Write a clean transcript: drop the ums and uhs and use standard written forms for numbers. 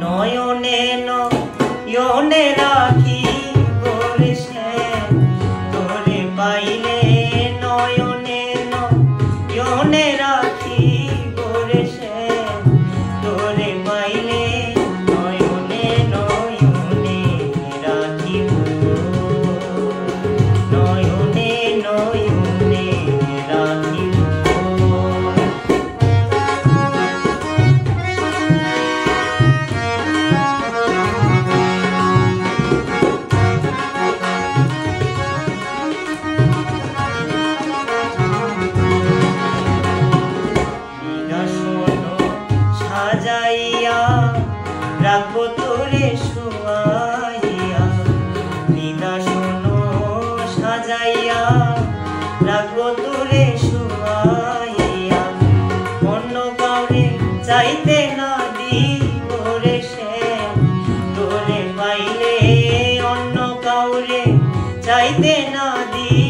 নয়নে নয়নে রাখি গোরে শ্যাম তোরে পাইলে নয়নে নয়নে রাখি গোরে শ্যাম তোরে পাইলে নয়নে নয়নে রাখিব নয়নে নয়নে রাখিব সাজাইয়া রাখবো তোরে শুয়াইয়া নিদাসন সাজাইয়া রাখবো তোরে শুয়াইয়া অন্য কাউরে চাইতে না দিব রে শ্যাম তোরে পাইলে অন্য কাউরে চাইতে না দিব